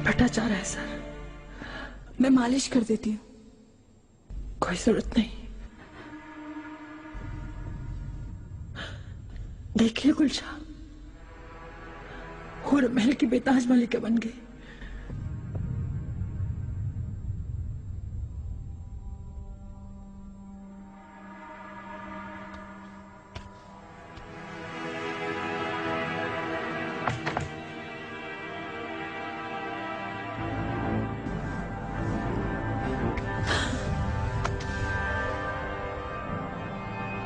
फटा जा रहा है सर। मैं मालिश कर देती हूँ। कोई जरूरत नहीं। देखिए गुलशा, हुर महल की बेताज मलिका बन गई।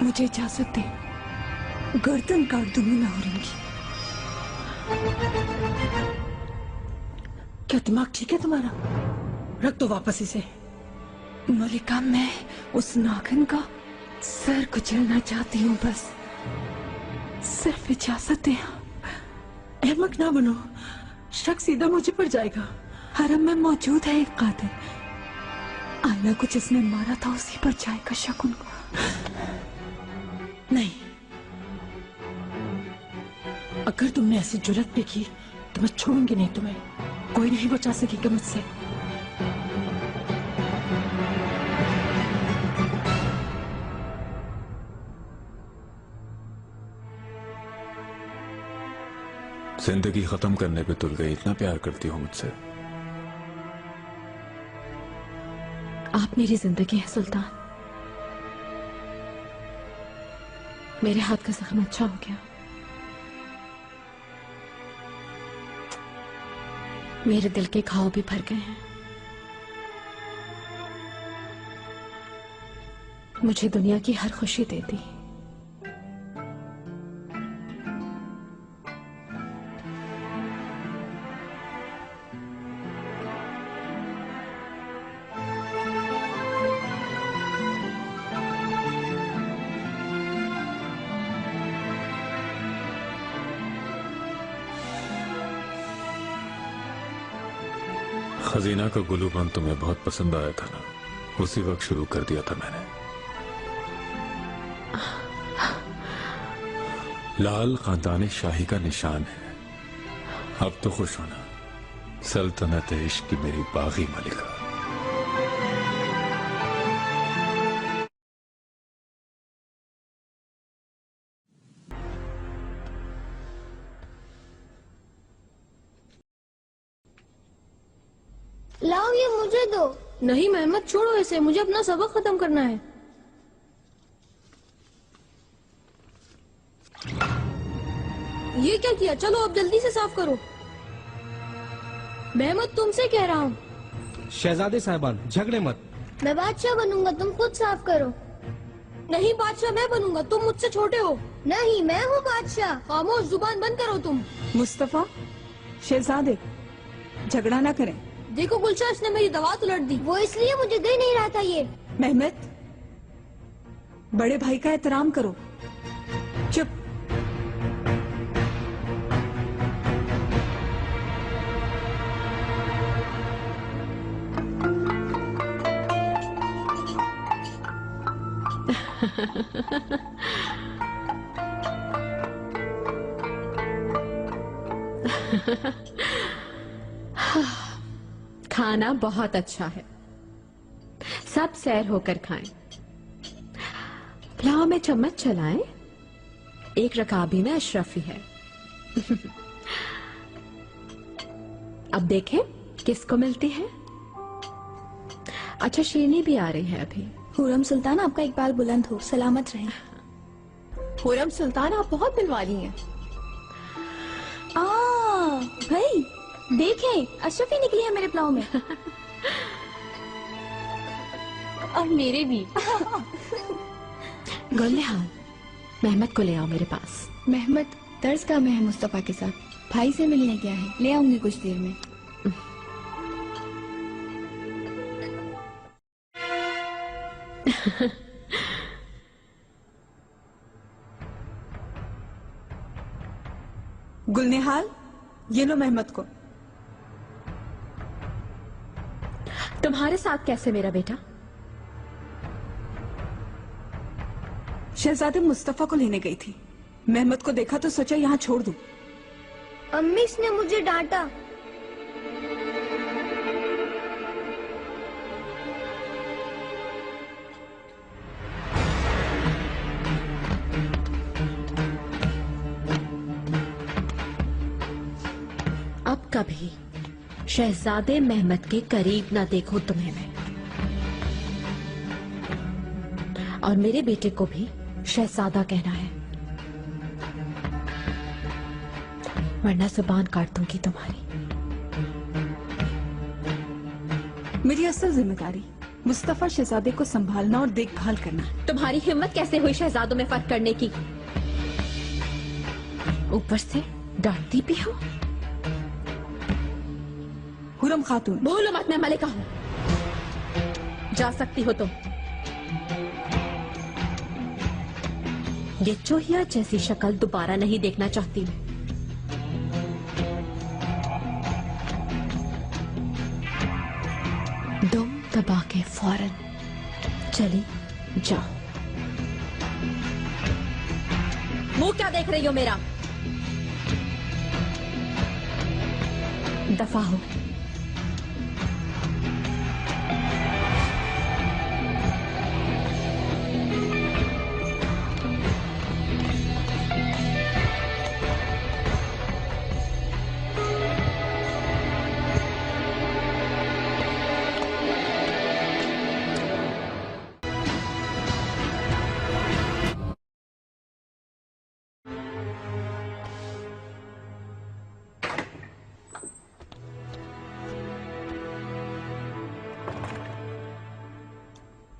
मुझे इजाजत दे, गर्दन काट दूंगी मैं हुरम की। क्या दिमाग ठीक है तुम्हारा? रख दो वापस इसे। मलिका, मैं उस नागिन का सर कुचलना चाहती हूँ, बस सिर्फ इजाजत दे। अहमक ना बनो, शक सीधा मुझे पर जाएगा। हरम में मौजूद है एक कातिल, आला को जिसने मारा था उसी पर जाएगा शक उनको। नहीं, अगर तुमने ऐसी जुर्रत भी की तो मैं छोड़ूंगी नहीं तुम्हें। कोई नहीं बचा सकेगा मुझसे। जिंदगी खत्म करने पे तुल गई, इतना प्यार करती हो मुझसे। आप मेरी जिंदगी है सुल्तान। मेरे हाथ का जख्म अच्छा हो गया। मेरे दिल के घाव भी भर गए हैं। मुझे दुनिया की हर खुशी दे दी। खजीना का गुलूबंद तुम्हें बहुत पसंद आया था ना, उसी वक्त शुरू कर दिया था मैंने। लाल खानदानी शाही का निशान है। अब तो खुश होना, सल्तनत इश्क की मेरी बागी मलिका। लाओ, ये मुझे दो। नहीं मेहमद, छोड़ो इसे, मुझे अपना सबक खत्म करना है। ये क्या किया? चलो अब जल्दी से साफ करो। मेहमद, तुमसे कह रहा हूँ। शहजादे साहिबान, झगड़े मत। मैं बादशाह बनूंगा, तुम खुद साफ करो। नहीं बादशाह मैं बनूंगा, तुम मुझसे छोटे हो। नहीं, मैं हूँ बादशाह। खामोश, जुबान बंद करो तुम। मुस्तफा, शहजादे झगड़ा ना करें। देखो गुलशा, इसने मेरी दवात उलट दी। वो इसलिए मुझे दे नहीं रहा था ये। मेहमद, बड़े भाई का एहतराम करो। चुप। खाना बहुत अच्छा है, सब सैर होकर खाएं। पुलाव में चम्मच चलाएं, एक रकाबी में अशरफी है। अब देखें किसको मिलती है। अच्छा, शीरनी भी आ रही है अभी। हुरम सुल्तान, आपका इकबाल बुलंद हो, सलामत रहे। हुरम सुल्तान, आप बहुत दिलवाली हैं। भाई देखें, अशरफी निकली है मेरे पुलाव में। और मेरे भी। गुलनिहाल, मेहमद को ले आओ मेरे पास। मेहमद तर्ज का मैं है मुस्तफा के साथ, भाई से मिलने गया है, ले आऊंगी कुछ देर में। गुलनिहाल, ये लो मेहमद को। तुम्हारे साथ कैसे मेरा बेटा? शहजादे मुस्तफा को लेने गई थी, मेहमद को देखा तो सोचा यहाँ छोड़ दूं। अम्मी, इसने मुझे डांटा। अब कभी शहजादे मेहमद के करीब ना देखो तुम्हें मैं, और मेरे बेटे को भी शहजादा कहना है, वरना जुबान काट दूंगी तुम्हारी। मेरी असल जिम्मेदारी मुस्तफा शहजादे को संभालना और देखभाल करना है। तुम्हारी हिम्मत कैसे हुई शहजादों में फर्क करने की? ऊपर से डांटती भी हो। हुरम खातून, भूलो मत मैं मलिका हूं, जा सकती हो तुम। ये चूहिया जैसी शक्ल दोबारा नहीं देखना चाहती मैं। दम दबा के फौरन चली जाओ। मुंह क्या देख रही हो मेरा? दफा हो।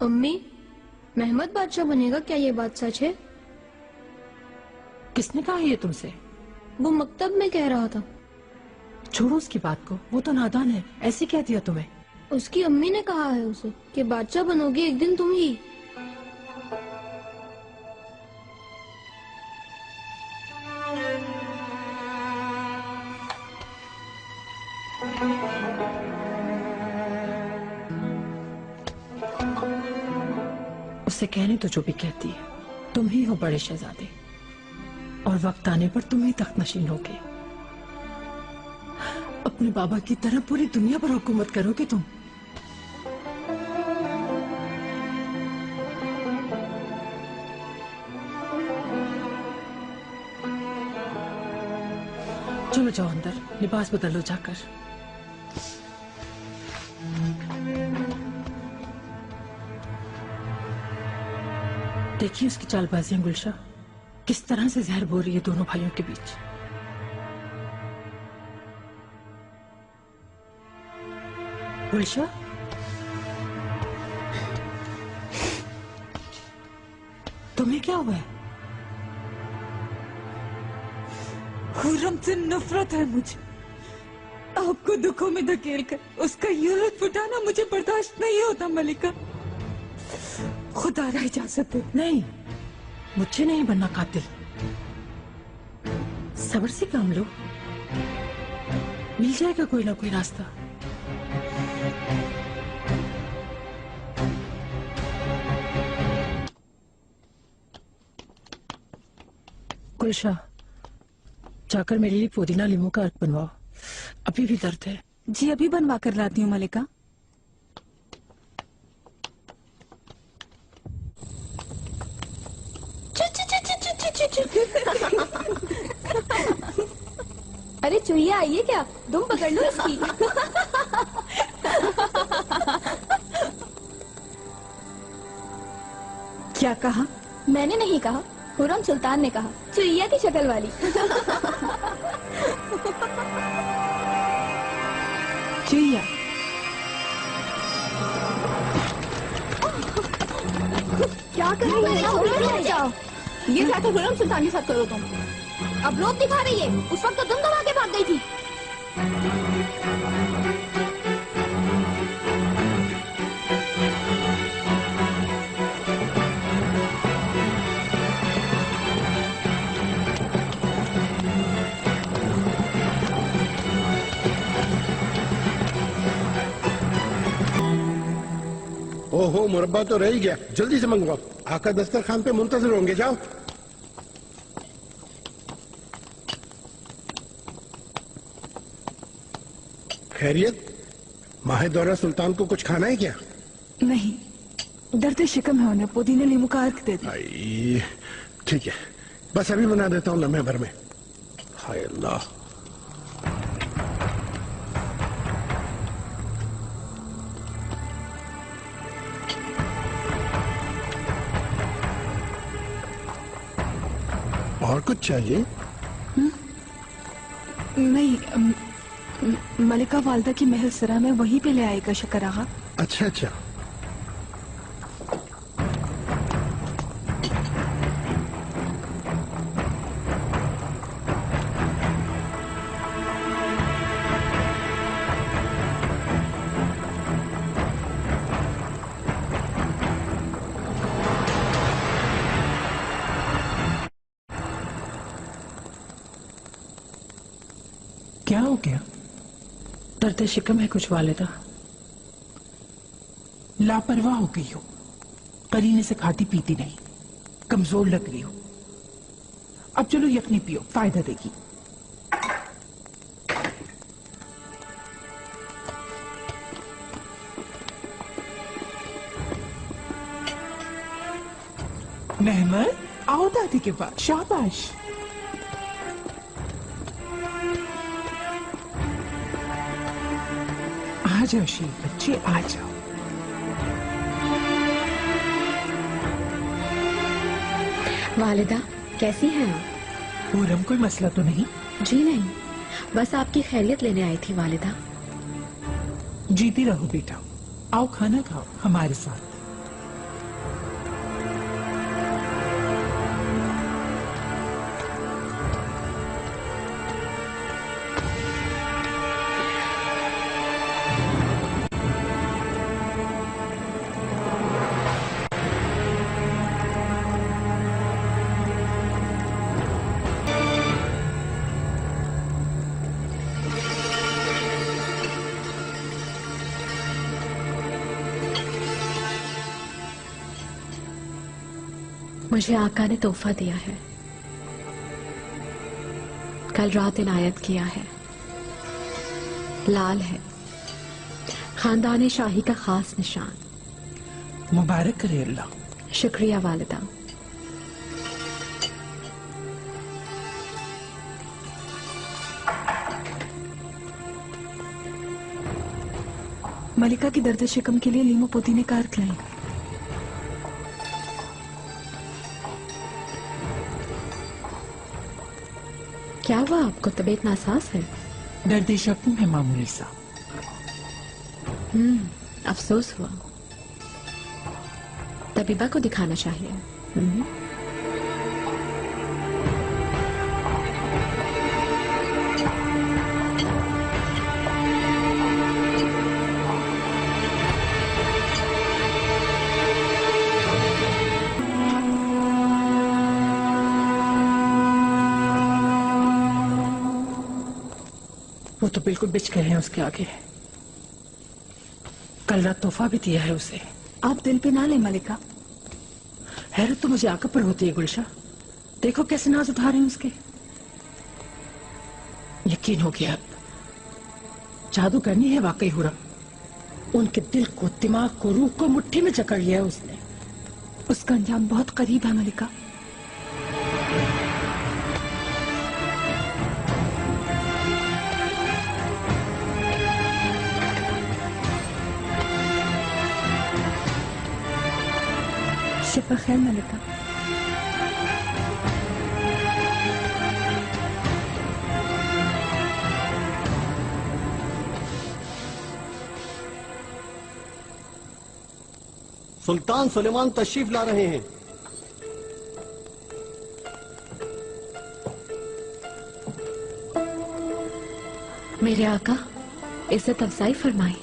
अम्मी, महमद बादशाह बनेगा क्या? ये बात सच है? किसने कहा ये तुमसे? वो मकतब में कह रहा था। छोड़ो उसकी बात को, वो तो नादान है, ऐसे कह दिया तुम्हें। उसकी अम्मी ने कहा है उसे कि बादशाह बनोगे एक दिन तुम ही। उसे कहने तो जो भी कहती है, तुम ही हो बड़े शहजादे, और वक्त आने पर तुम ही तख्त नशीन होगे। अपने बाबा की तरह पूरी दुनिया पर हुकूमत करोगे तुम। चलो जाओ अंदर, लिबास बदलो जाकर। देखिए उसकी चालबाजियां गुलशा, किस तरह से जहर बोल रही है दोनों भाइयों के बीच। गुलशा, तुम्हें क्या हुआ है? हुर्रम से नफरत है मुझे। आपको दुखों में धकेल कर उसका ये लुत्फ उठाना मुझे बर्दाश्त नहीं होता मलिका। खुदा इजाजत दे। नहीं, मुझे नहीं बनना कातिल। सब्र से काम लो, मिल जाएगा कोई ना कोई रास्ता। गुलशा, जाकर मेरे लिए पुदीना लीमू का अर्क बनवाओ, अभी भी दर्द है। जी अभी बनवा कर लाती हूँ मलिका। अरे चुहिया आई है क्या? तुम पकड़ लो इसकी। क्या कहा? मैंने नहीं कहा, खुर्रम सुल्तान ने कहा, चुहिया की शक्ल वाली। चुहिया, क्या कर रही हो? जाओ। ये जाकर खुर्रम सुल्तान के साथ करो तुम। अब रोब दिखा रही है, उस वक्त तो दम दबा के भाग गई थी। ओहो, मुरब्बा तो रह ही गया, जल्दी से मंगवाओ। आका दस्तरखान पे मुंतजिर होंगे, जाओ। खैरियत? माहिदौरा सुल्तान को कुछ खाना है क्या? नहीं, दर्द शिकम है उन्हें, पुदीना लीमू का अर्क दे दे। आई, ठीक है, बस अभी बना देता हूँ लम्हे भर में। हाय अल्लाह। कुछ चाहिए? नहीं, मलिका वालदा की महल सरा में वहीं पे ले आएगा शकर आगा। अच्छा अच्छा। क्या हो गया? दर्द शिकम है कुछ वालिदा। लापरवाह हो गई हो, करीने से खाती पीती नहीं, कमजोर लग रही हो। अब चलो यखनी पियो, फायदा देगी। मेहमान आओ दादी के पास, शाबाश। आ जाओ शीर बच्चे, आ जाओ। वालिदा कैसी हैं आप? पूरम कोई मसला तो नहीं? जी नहीं, बस आपकी खैरियत लेने आई थी वालिदा। जीती रहो बेटा, आओ खाना खाओ हमारे साथ। मुझे आका ने तोहफा दिया है, कल रात इनायत किया है। लाल है, खानदान शाही का खास निशान। मुबारक करे अल्लाह। शुक्रिया वालिदा। मलिका की दर्द शिकम के लिए लीमो पुदीने का अर्क लाई। क्या हुआ आपको, तबीयत नासाज है? दर्द शक्म है मामूली सा। अफसोस हुआ, तबीबा को दिखाना चाहिए। वो तो बिल्कुल बिच गए हैं उसके आगे। कल रात तोहफा भी दिया है उसे। आप दिल पे ना ले मलिका। हैरत तो मुझे आका पर होती है गुलशा, देखो कैसे नाज उठा रहे हैं उसके। यकीन हो गया, जादू करनी है वाकई हुरम। उनके दिल को, दिमाग को, रूह को मुट्ठी में जकड़ लिया है उसने। उसका अंजाम बहुत करीब है मलिका। शब खैर मलिका। सुल्तान सुलेमान तशरीफ ला रहे हैं। मेरे आका, इज्जत अफजाई फरमाई।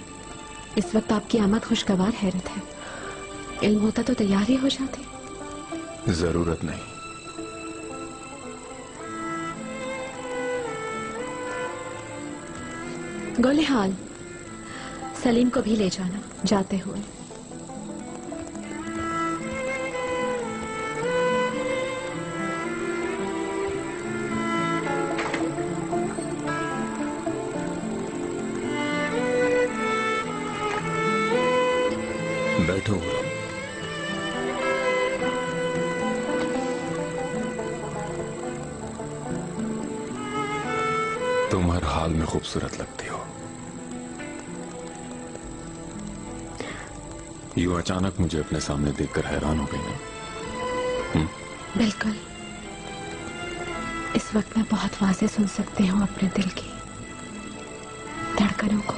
इस वक्त आपकी आमद खुशगवार हैरत है। इल्म होता तो तैयार ही हो जाती। जरूरत नहीं। गोले हाल, सलीम को भी ले जाना जाते हुए। बैठो गुलाम। तुम हर हाल में खूबसूरत लगती हो। यूं अचानक मुझे अपने सामने देखकर हैरान हो गई ना? बिल्कुल। इस वक्त मैं बहुत वाज़ेह सुन सकती हूँ अपने दिल की धड़कनों को।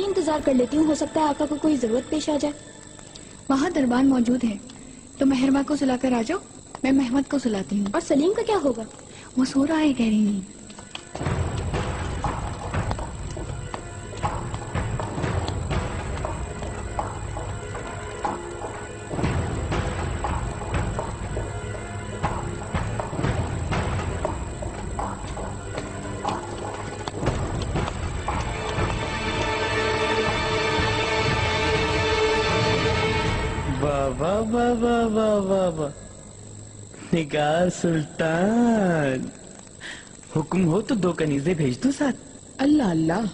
इंतजार कर लेती हूँ, हो सकता है आका को कोई जरूरत पेश आ जाए। वहाँ दरबान मौजूद है, तो मेहरबा को सुलाकर आ जाओ, मैं महमद को सुलाती हूँ। और सलीम का क्या होगा? वो सो रहा है, कह रही नहीं। वाह वाह वाह वाह वाह वाह, निगार सुल्तान, हुक्म हो तो 2 कनीजे भेज दो साथ। अल्लाह अल्लाह,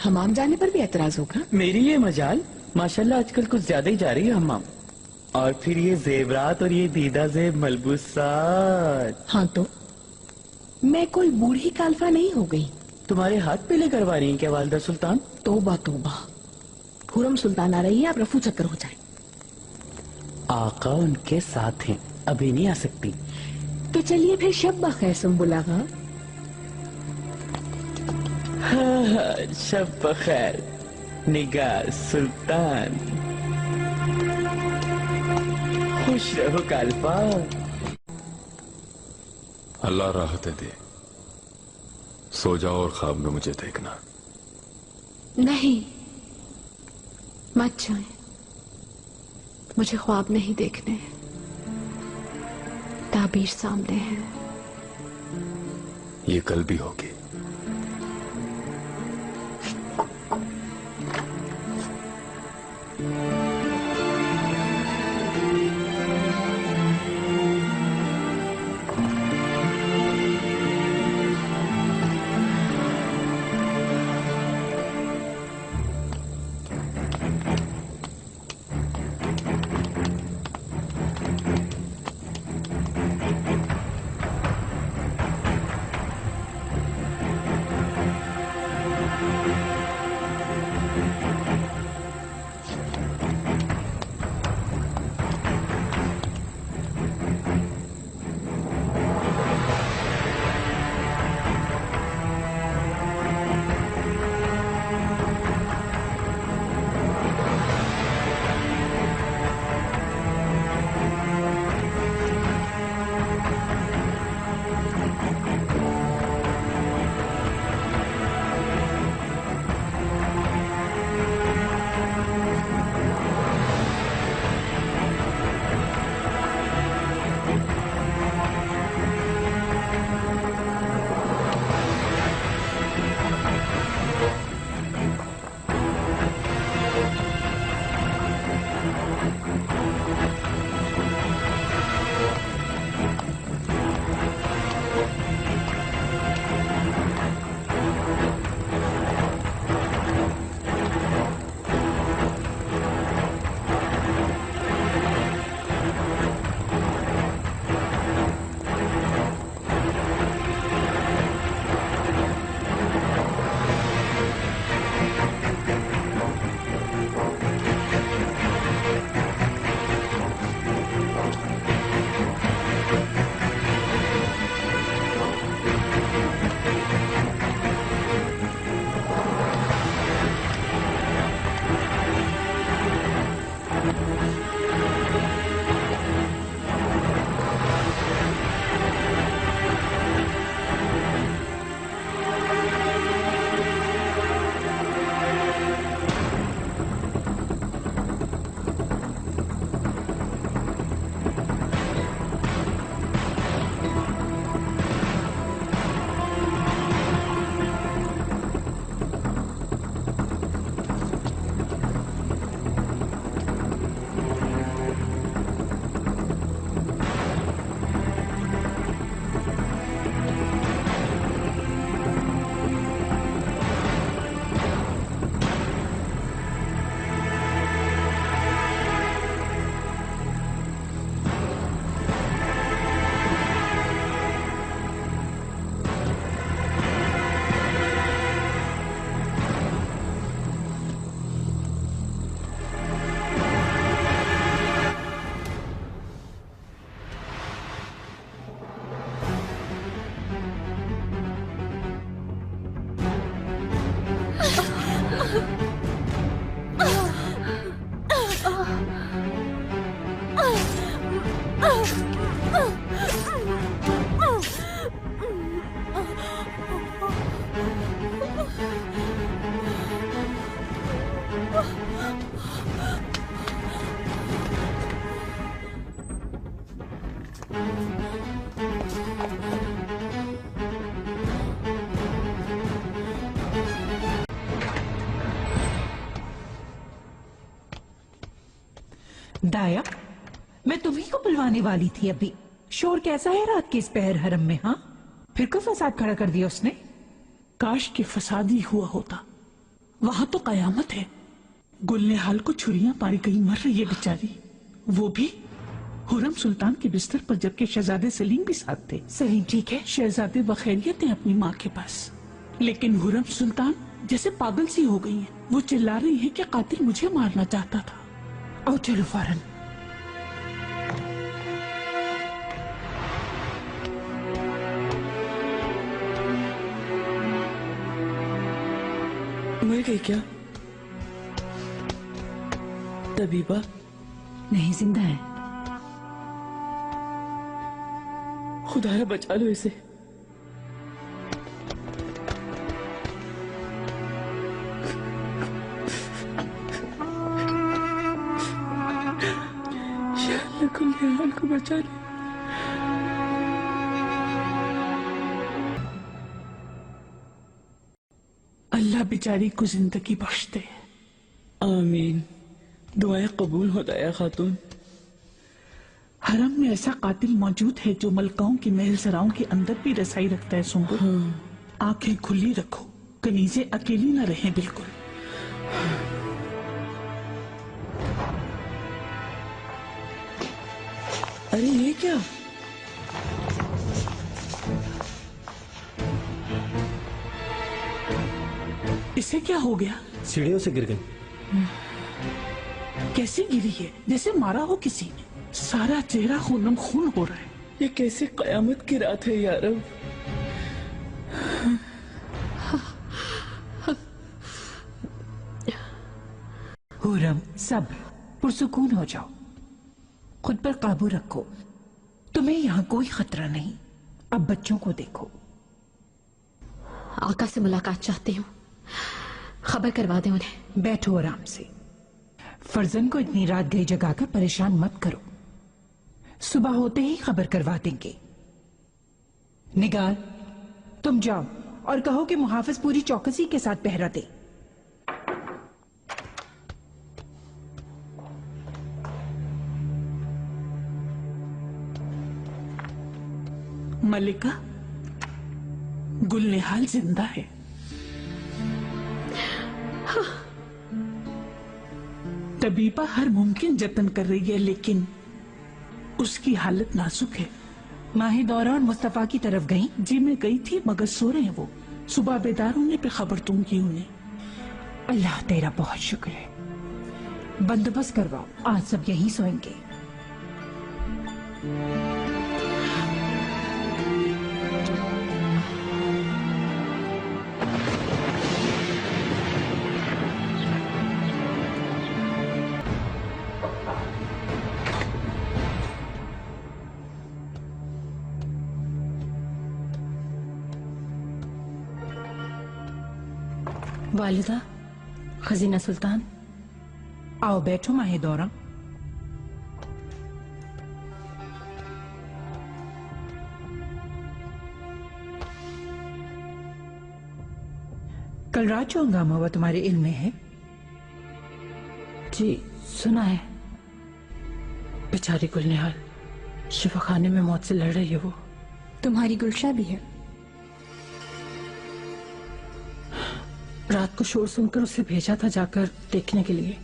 हमाम जाने पर भी एतराज होगा? मेरी ये मजाल माशाल्लाह आजकल कुछ ज्यादा ही जा रही है हमाम। और फिर ये जेवरात और ये दीदा जेब मलबूसात। हाँ तो मैं कोई बूढ़ी काल्फा नहीं हो गई। तुम्हारे हाथ पीले करवा रही हैं क्या वालिदा सुल्तान? तौबा तौबा, खुरम सुल्तान आ रही है, अब रफू चक्कर हो जाए। आका उनके साथ हैं, अभी नहीं आ सकती। तो चलिए फिर शब बखैर सुम्बुल आगा। हाँ, शब बखैर निगार सुल्तान, खुश रहो काल्फा। अल्लाह राहत दे, सो जाओ और ख्वाब में मुझे देखना। नहीं, मत जाएं, मुझे ख्वाब नहीं देखने, ताबीर सामने है। ये कल भी होगी। दाया, मैं तुम्ही को बुलवाने वाली थी अभी। शोर कैसा है रात के इस पहर हरम में? हाँ, फिर कोई फसाद खड़ा कर दिया उसने? काश के फसाद ही हुआ होता। वहां तो कयामत है। गुलनेहाल को छुरियां मारी गई, मर रही है बेचारी, वो भी हुरम सुल्तान के बिस्तर पर, जबकि शहजादे सलीम भी साथ थे। सलीम ठीक है? शहजादे बखैरियत हैं अपनी माँ के पास, लेकिन हुरम सुल्तान जैसे पागल सी हो गई हैं। वो चिल्ला रही है कि कातिल मुझे मारना चाहता था। आओ चलो फौरन। मर गई क्या तबीबा? नहीं, जिंदा है। खुदाया बचा लो इसे। गुलनेहाल को बचा लो। अल्लाह बेचारी को जिंदगी बख्श दे। आमीन। दुआएं कबूल हो दाया खातून। हरम में ऐसा कातिल मौजूद है जो मलकाओं की महल सराओं के अंदर भी रसाई रखता है। सुंबुल, आंखें खुली रखो, कनीजे अकेली न रहें बिल्कुल। अरे ये क्या? इसे क्या हो गया? सीढ़ियों से गिर गई। कैसे गिरी है? जैसे मारा हो किसी ने। सारा चेहरा खूनम खून हो रहा है। ये कैसे कयामत की रात है यार। हुरम, सब्र, पुरसुकून हो जाओ, खुद पर काबू रखो। तुम्हें यहाँ कोई खतरा नहीं। अब बच्चों को देखो। आका से मुलाकात चाहती हूँ, खबर करवा दें उन्हें। बैठो आराम से। फर्जन को इतनी रात गई जगाकर परेशान मत करो। सुबह होते ही खबर करवा देंगे। निगार, तुम जाओ और कहो कि मुहाफिज पूरी चौकसी के साथ पहरा दे। मलिका, गुलनेहाल जिंदा है। तबीबा हर मुमकिन जतन कर रही है, लेकिन उसकी हालत नाजुक है। माहिदौरा और मुस्तफा की तरफ गई? जी मैं गई थी, मगर सो रहे हैं वो। सुबह बेदार होने पे खबर दूंगी उन्हें। अल्लाह तेरा बहुत शुक्र है। बंदोबस्त करवाओ, आज सब यहीं सोएंगे। वालिदा, खजीना सुल्तान। आओ बैठो माहिदौरा। कल रात जो हंगामा हुआ तुम्हारे इल्म में है? जी सुना है। बेचारी गुलनेहाल शिफाखाने में मौत से लड़ रही है। वो तुम्हारी गुलशा भी है। रात को शोर सुनकर उसे भेजा था जाकर देखने के लिए।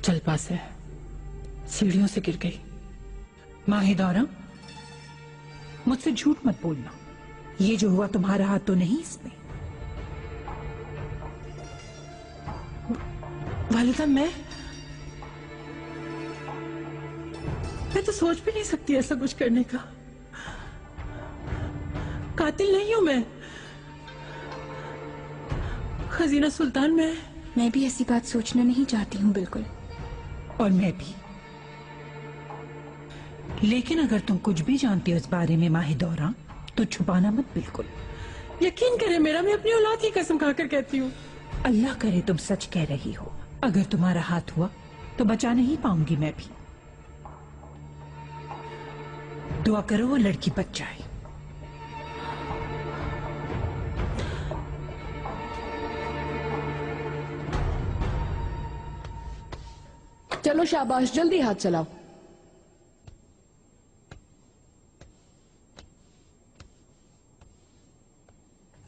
जलपा से सीढ़ियों से गिर गई। माहिदौरा, मुझसे झूठ मत बोलना। ये जो हुआ तुम्हारा हाथ तो नहीं इसमें? वालिदा, मैं तो सोच भी नहीं सकती ऐसा कुछ करने का। कातिल नहीं हूं मैं। खजीना सुल्तान, मैं भी ऐसी बात सोचना नहीं चाहती हूँ बिल्कुल। और मैं भी। लेकिन अगर तुम कुछ भी जानती हो इस बारे में माहिदौरा, तो छुपाना मत बिल्कुल। यकीन करें मेरा, मैं अपनी औलाद की कसम खाकर कहती हूँ। अल्लाह करे तुम सच कह रही हो। अगर तुम्हारा हाथ हुआ तो बचा नहीं पाऊंगी मैं भी। दुआ करो वो लड़की बच जाए। चलो शाबाश, जल्दी हाथ चलाओ।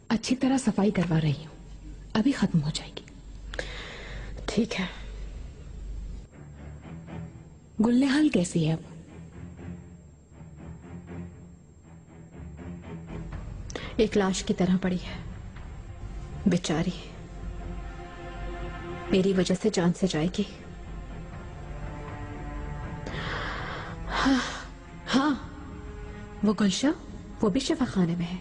अच्छी तरह सफाई करवा रही हूं, अभी खत्म हो जाएगी। ठीक है। गुलनेहाल कैसी है अब? एक लाश की तरह पड़ी है बेचारी, मेरी वजह से जान से जाएगी। हाँ, वो गुलशा, वो भी शिफा खाने में है।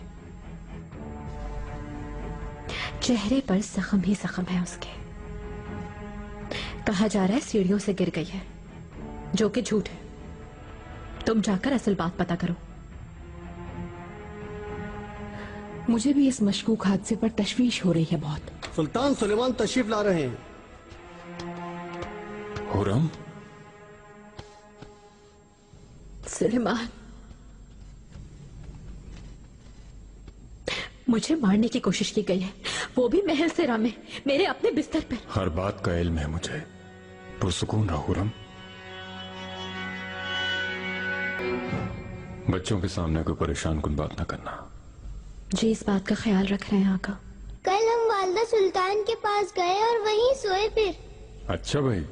चेहरे पर जख्म ही जख्म है उसके। कहा जा रहा है सीढ़ियों से गिर गई है, जो कि झूठ है। तुम जाकर असल बात पता करो। मुझे भी इस मशकूक हादसे पर तशवीश हो रही है बहुत। सुल्तान सुलेमान तशरीफ ला रहे हैं। हुरम, सुलेमान मुझे मारने की कोशिश की गई है, वो भी महल सेरा में, मेरे अपने बिस्तर पर। हर बात का इल्म है मुझे, पुरसुकून रहो हुरम। बच्चों के सामने कोई परेशान कुन बात ना करना। जी, इस बात का ख्याल रख रहे हैं आका। कल हम वालदा सुल्तान के पास गए और वहीं सोए फिर। अच्छा भाई।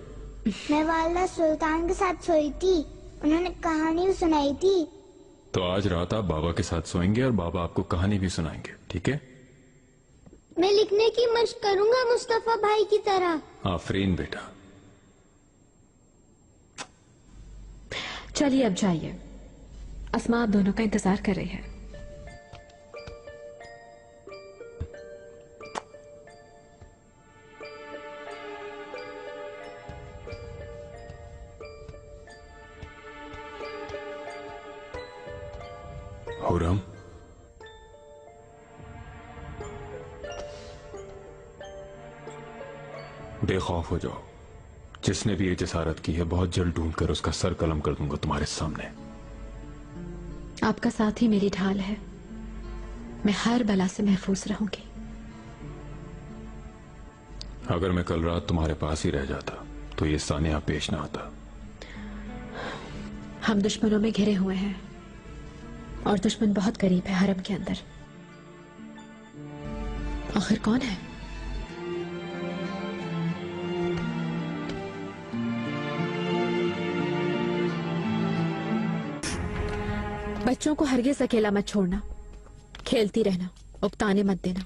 मैं वालदा सुल्तान के साथ सोई थी, उन्होंने कहानी भी सुनाई थी। तो आज रात आप बाबा के साथ सोएंगे और बाबा आपको कहानी भी सुनाएंगे, ठीक है? मैं लिखने की मशक करूंगा मुस्तफा भाई की तरह। आफरीन बेटा। चलिए अब जाइए, अस्मा आप दोनों का इंतजार कर रही है। हुरम, बेखौफ हो जाओ। जिसने भी ये जसारत की है, बहुत जल्द ढूंढकर उसका सर कलम कर दूंगा तुम्हारे सामने। आपका साथ ही मेरी ढाल है, मैं हर बला से महफूज रहूंगी। अगर मैं कल रात तुम्हारे पास ही रह जाता तो ये सानिया पेश ना आता। हम दुश्मनों में घिरे हुए हैं और दुश्मन बहुत करीब है हरम के अंदर। आखिर कौन है? बच्चों को हरगिज अकेला मत छोड़ना, खेलती रहना, उकताने मत देना।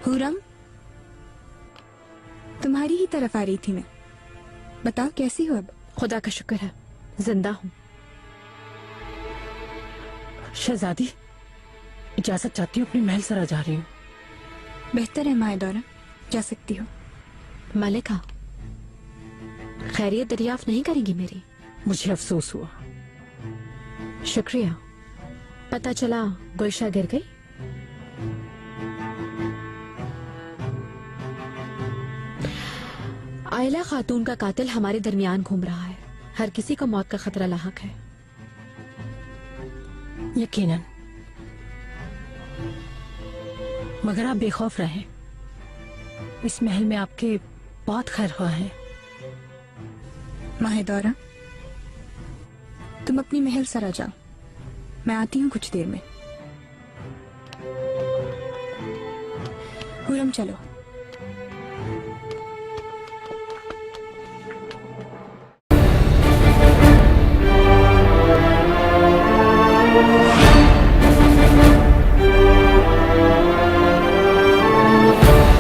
हुरम, तुम्हारी ही तरफ आ रही थी मैं। बताओ कैसी हो अब? खुदा का शुक्र है, जिंदा हूं। शहजादी, इजाजत चाहती हूँ, अपनी महल सरा जा रही हूँ। बेहतर है माहिदौरा, जा सकती हो। मलिका, खैरियत दरियाफ्त नहीं करेंगी मेरी? मुझे अफसोस हुआ। शुक्रिया। पता चला गुलशा गिर गई? आयला खातून का कातिल हमारे दरमियान घूम रहा है, हर किसी को मौत का खतरा लाहक है। यकीनन, मगर आप बेखौफ रहें, इस महल में आपके बहुत खैरख्वाह हैं। माहिदौरा, तुम अपनी महल सरा जाओ, मैं आती हूँ कुछ देर में। हुरम चलो।